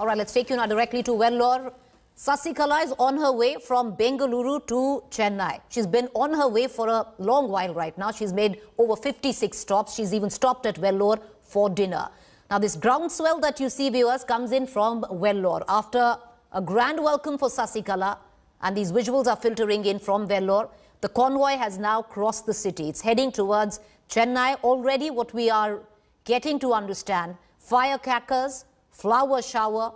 All right, let's take you now directly to Vellore. Sasikala is on her way from Bengaluru to Chennai. She's been on her way for a long while right now. She's made over 56 stops. She's even stopped at Vellore for dinner. Now, this groundswell that you see, viewers, comes in from Vellore. After a grand welcome for Sasikala, and these visuals are filtering in from Vellore, the convoy has now crossed the city. It's heading towards Chennai. Already what we are getting to understand, firecrackers, flower shower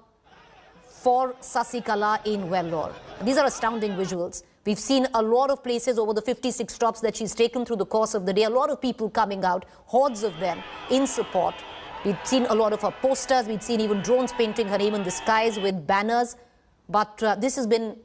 for Sasikala in Vellore. These are astounding visuals. We've seen a lot of places over the 56 stops that she's taken through the course of the day. A lot of people coming out, hordes of them in support. We've seen a lot of her posters. We've seen even drones painting her name in the skies with banners. But this has been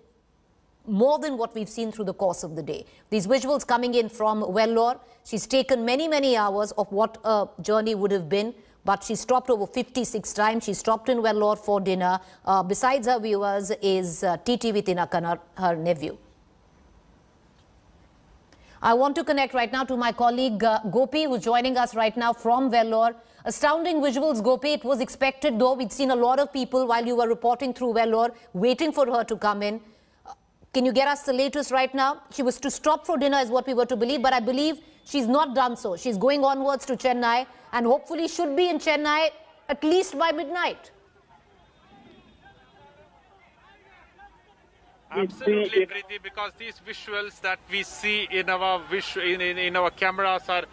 more than what we've seen through the course of the day. These visuals coming in from Vellore. She's taken many hours of what a journey would have been. But she stopped over 56 times. She stopped in Vellore for dinner. Besides her viewers is TTV Tinakana, her nephew. I want to connect right now to my colleague Gopi, who's joining us right now from Vellore. Astounding visuals, Gopi. It was expected, though. We'd seen a lot of people while you were reporting through Vellore waiting for her to come in. Can you get us the latest right now? She was to stop for dinner is what we were to believe, but I believe she's not done so. She's going onwards to Chennai and hopefully should be in Chennai at least by midnight. Absolutely, Preeti, because these visuals that we see in our in our cameras are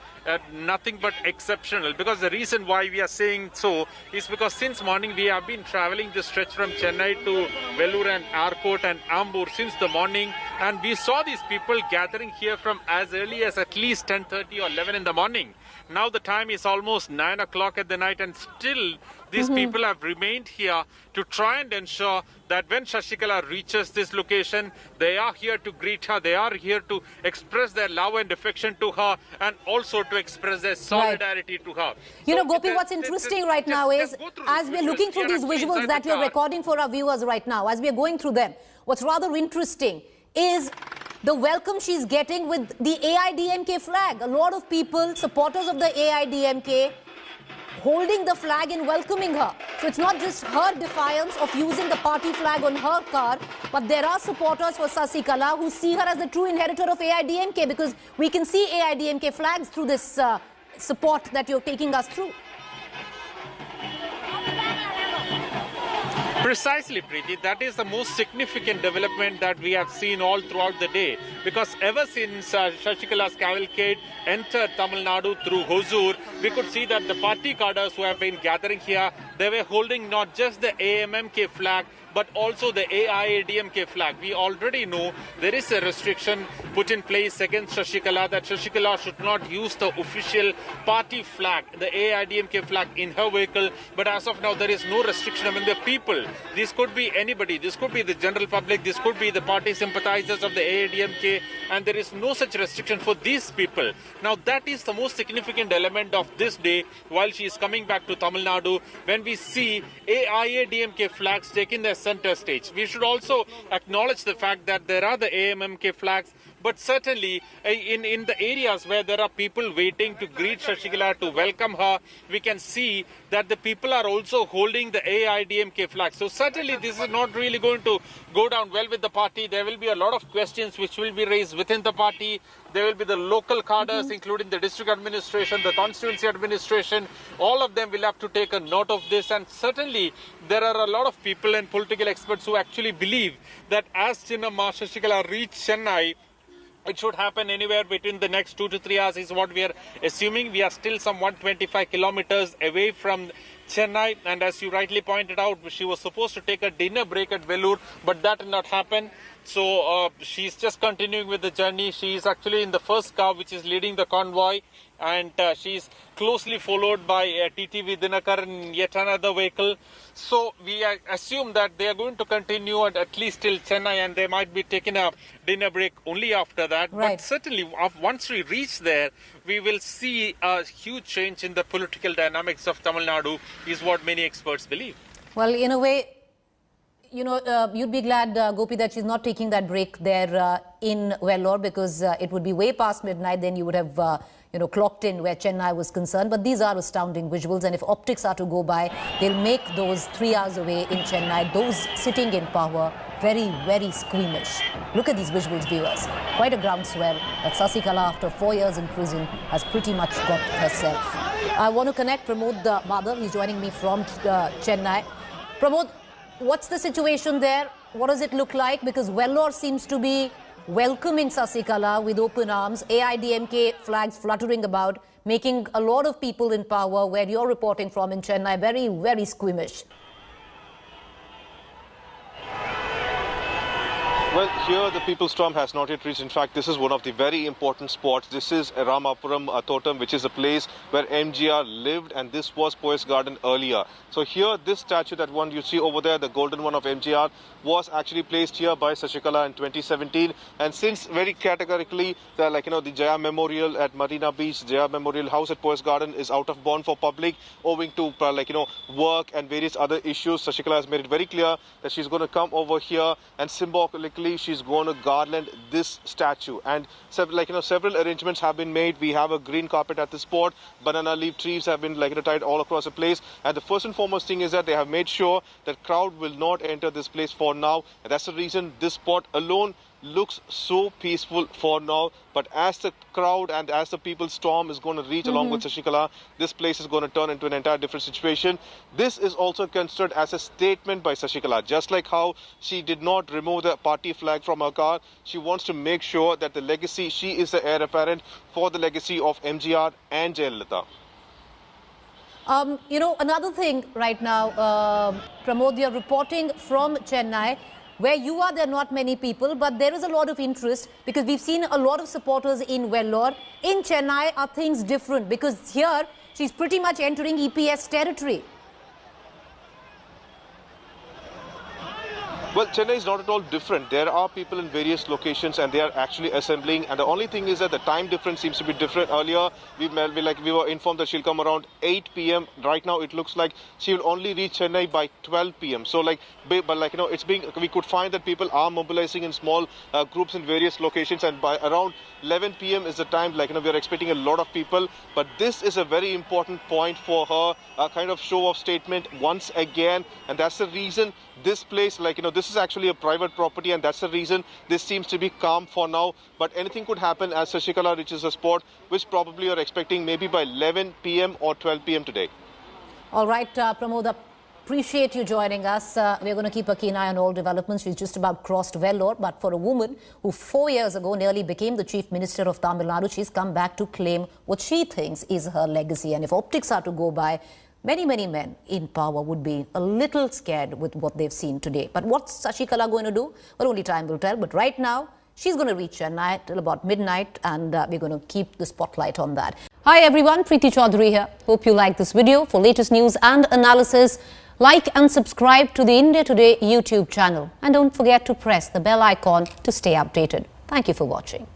nothing but exceptional. Because the reason why we are saying so is because since morning we have been traveling the stretch from Chennai to Vellore and Arcot and Ambur since the morning, and we saw these people gathering here from as early as at least 10:30 or 11 in the morning. Now the time is almost 9 o'clock at the night, and still these people have remained here to try and ensure that when Sasikala reaches this location, they are here to greet her, they are here to express their love and affection to her, and also to express their solidarity to her. You know, Gopi, what's interesting right now is, as we're looking through these visuals that you're recording for our viewers right now, as we're going through them, what's rather interesting is the welcome she's getting with the AIDMK flag. A lot of people, supporters of the AIDMK, holding the flag and welcoming her. So it's not just her defiance of using the party flag on her car, but there are supporters for Sasikala who see her as the true inheritor of AIDMK, because we can see AIDMK flags through this support that you're taking us through. Precisely, Preeti. That is the most significant development that we have seen all throughout the day. Because ever since Sasikala's cavalcade entered Tamil Nadu through Hosur, we could see that the party cadres who have been gathering here, they were holding not just the AMMK flag, but also the AIADMK flag. We already know there is a restriction put in place against Sasikala, that Sasikala should not use the official party flag, the AIADMK flag, in her vehicle. But as of now, there is no restriction among the people. This could be anybody. This could be the general public. This could be the party sympathizers of the AIADMK. And there is no such restriction for these people. Now, that is the most significant element of this day while she is coming back to Tamil Nadu, when we see AIADMK flags taking their center stage. We should also acknowledge the fact that there are the AMMK flags, but certainly in the areas where there are people waiting to greet Sasikala, to welcome her, we can see that the people are also holding the AIDMK flag. So certainly this is not really going to go down well with the party. There will be a lot of questions which will be raised within the party. There will be the local cadres, including the district administration, the constituency administration. All of them will have to take a note of this. And certainly there are a lot of people and political experts who actually believe that as Chinnamma Sasikala reach Chennai, it should happen anywhere between the next 2 to 3 hours is what we are assuming. We are still some 125 kilometers away from Chennai, and as you rightly pointed out, she was supposed to take a dinner break at Vellore, but that did not happen. So she's just continuing with the journey. She is actually in the first car which is leading the convoy, and she's closely followed by TTV Dinakar in yet another vehicle. So we assume that they are going to continue at least till Chennai, and they might be taking a dinner break only after that. Right. But certainly once we reach there, we will see a huge change in the political dynamics of Tamil Nadu, is what many experts believe. Well, in a way, you know, you'd be glad, Gopi, that she's not taking that break there in Vellore, because it would be way past midnight. Then you would have, clocked in where Chennai was concerned. But these are astounding visuals, and if optics are to go by, they'll make those 3 hours away in Chennai, those sitting in power, very, very squeamish. Look at these visuals, viewers. Quite a groundswell that Sasikala, after 4 years in prison, has pretty much got herself. I want to connect Pramod Madhav. He's joining me from Chennai. Pramod, what's the situation there? What does it look like? Because Vellore seems to be welcoming Sasikala with open arms. AIDMK flags fluttering about, making a lot of people in power, where you're reporting from in Chennai, very, very squeamish. Well, here the People's Storm has not yet reached. In fact, this is one of the very important spots. This is Ramapuram Thotam, which is a place where MGR lived, and this was Poise Garden earlier. So here, this statue, that one you see over there, the golden one of MGR, was actually placed here by Sasikala in 2017. And since very categorically, the Jaya Memorial at Marina Beach, Jaya Memorial House at Poise Garden is out of bound for public, owing to work and various other issues, Sasikala has made it very clear that she's going to come over here and symbolically she's going to garland this statue. And several arrangements have been made. We have a green carpet at the spot. Banana leaf trees have been tied all across the place. And the first and foremost thing is that they have made sure that crowd will not enter this place for now. And that's the reason this spot alone looks so peaceful for now. But as the crowd and as the People's Storm is going to reach along with Sasikala, this place is going to turn into an entire different situation. This is also considered as a statement by Sasikala. Just like how she did not remove the party flag from her car, she wants to make sure that the legacy, she is the heir apparent for the legacy of MGR and Jayalalitha. Another thing right now, Pramod, you're reporting from Chennai. Where you are, there are not many people, but there is a lot of interest because we've seen a lot of supporters in Vellore. In Chennai, are things different? Because here, she's pretty much entering EPS territory. Well, Chennai is not at all different. There are people in various locations and they are actually assembling. And the only thing is that the time difference seems to be different. Earlier, we were informed that she'll come around 8 p.m. Right now, it looks like she will only reach Chennai by 12 p.m. So, we could find that people are mobilizing in small groups in various locations. And by around 11 p.m. is the time, we are expecting a lot of people. But this is a very important point for her, a kind of show of statement once again. And that's the reason this place, this is actually a private property, and that's the reason this seems to be calm for now. But anything could happen as Sasikala reaches a spot, which probably you're expecting maybe by 11 p.m. or 12 p.m. today. All right, Pramod, appreciate you joining us. We're going to keep a keen eye on all developments. She's just about crossed Vellore, but for a woman who 4 years ago nearly became the Chief Minister of Tamil Nadu, she's come back to claim what she thinks is her legacy. And if optics are to go by, many, many men in power would be a little scared with what they've seen today. But what's Sasikala going to do? Well, only time will tell. But right now, she's going to reach Chennai till about midnight, and we're going to keep the spotlight on that. Hi everyone, Preeti Chaudhary here. Hope you like this video. For latest news and analysis, like and subscribe to the India Today YouTube channel. And don't forget to press the bell icon to stay updated. Thank you for watching.